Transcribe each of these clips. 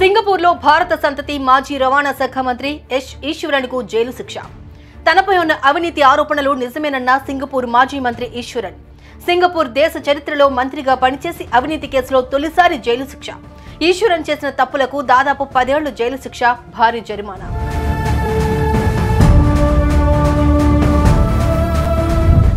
సింగపూర్లో భారత సంతతి మాజీ రవాణా శాఖ మంత్రి ఎస్ ఈశ్వరన్కు జైలు శిక్ష. తనపై ఉన్న అవినీతి ఆరోపణలు నిజమేనన్న సింగపూర్ మాజీ మంత్రి ఈశ్వరన్. సింగపూర్ దేశ చరిత్రలో మంత్రిగా పనిచేసి అవినీతి కేసులో తొలిసారి జైలు శిక్ష. ఈశ్వరన్ చేసిన తప్పులకు దాదాపు 10 ఏళ్లు జైలు శిక్ష, భారీ జరిమానా.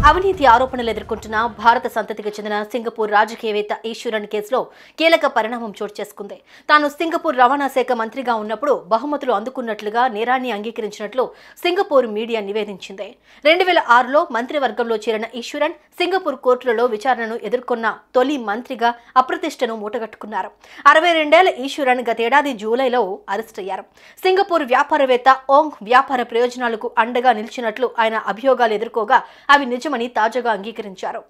అవినీతి ఆరోపణలు ఎదుర్కొంటున్న భారత సంతతికి చెందిన సింగపూర్ రాజకీయవేత్త ఈశ్వరన్ కేసులో కీలక పరిణామం చోటు చేసుకుంది. తాను సింగపూర్ రవాణా శాఖ మంత్రిగా ఉన్నప్పుడు బహుమతులు అందుకున్నట్లుగా నేరాన్ని అంగీకరించినట్లు సింగపూర్ మీడియా నివేదించింది. 2006లో మంత్రివర్గంలో చేరిన ఈశ్వరన్ సింగపూర్ కోర్టులలో విచారణను ఎదుర్కొన్న తొలి మంత్రిగా అప్రతిష్టను మూటగట్టుకున్నారు. 62 ఏళ్ల ఈశ్వరన్ గతేడాది జూలైలో అరెస్ట్ అయ్యారు. సింగపూర్ వ్యాపారవేత్త ఓంగ్ వ్యాపార ప్రయోజనాలకు అండగా నిలిచినట్లు ఆయన అభియోగాలు ఎదుర్కోగా అవి నిజమని తాజాగా అంగీకరించారు.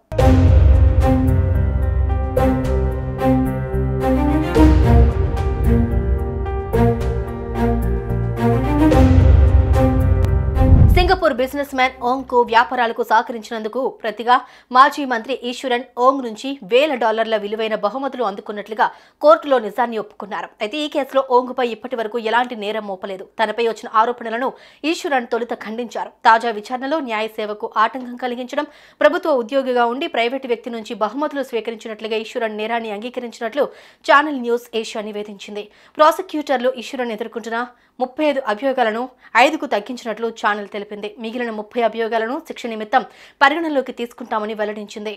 సింగపూర్ బిజినెస్ మ్యాన్ ఓంగ్ కు వ్యాపారాలకు సహకరించినందుకు ప్రతిగా మాజీ మంత్రి ఈశ్వరన్ ఓంగ్ నుంచి $1,000 విలువైన బహుమతులు అందుకున్నట్లుగా కోర్టులో నిజాన్ని ఒప్పుకున్నారు. అయితే ఈ కేసులో ఓంగ్ పై ఇప్పటి వరకు ఎలాంటి నేరం మోపలేదు. తనపై వచ్చిన ఆరోపణలను ఈశ్వరన్ తొలుత ఖండించారు. తాజా విచారణలో న్యాయ సేవకు ఆటంకం కలిగించడం, ప్రభుత్వ ఉద్యోగిగా ఉండి ప్రైవేటు వ్యక్తి నుంచి బహుమతులు స్వీకరించినట్లుగా ఈశ్వరన్ నేరాన్ని అంగీకరించినట్లు ఛానల్ న్యూస్ ఏషియా నివేదించింది. ప్రాసిక్యూటర్లు ఈశ్వరన్ ఎదుర్కొంటున్న 35 అభియోగాలను 5కు తగ్గించినట్లు ఛానల్ తెలిపింది. మిగిలిన 30 అభియోగాలను శిక్ష నిమిత్తం పరిగణనలోకి తీసుకుంటామని వెల్లడించింది.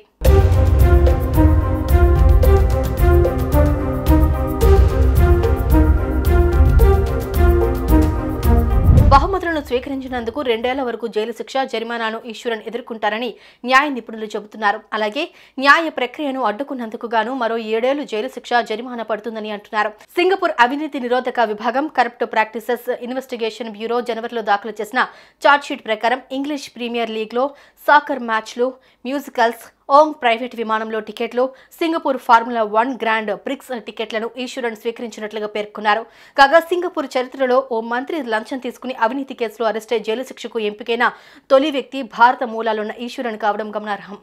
బహుమతులను స్వీకరించినందుకు 2 ఏళ్ల వరకు జైలు శిక్ష, జరిమానాను ఈశ్వరన్ ఎదుర్కొంటారని న్యాయ నిపుణులు చెబుతున్నారు. అలాగే న్యాయ ప్రక్రియను అడ్డుకున్నందుకు గాను మరో 7 ఏళ్లు జైలు శిక్ష, జరిమానా పడుతుందని అంటున్నారు. సింగపూర్ అవినీతి నిరోధక విభాగం కరప్ట్ ప్రాక్టీసెస్ ఇన్వెస్టిగేషన్ బ్యూరో జనవరిలో దాఖలు చేసిన ఛార్జ్షీట్ ప్రకారం ఇంగ్లీష్ ప్రీమియర్ లీగ్లో సాకర్ మ్యాచ్లు, మ్యూజికల్స్, ఓంగ్ ప్రైవేట్ విమానంలో టికెట్లు, సింగపూర్ ఫార్ములా 1 గ్రాండ్ ప్రిక్స్ టికెట్లను ఈశ్వరన్ స్వీకరించినట్లుగా పేర్కొన్నారు. కాగా సింగపూర్ చరిత్రలో ఓ మంత్రి లంచం తీసుకుని అవినీతి కేసులో అరెస్టై జైలు శిక్షకు ఎంపికైన తొలి వ్యక్తి భారత మూలాలున్న ఈశ్వరన్ కావడం గమనార్హం.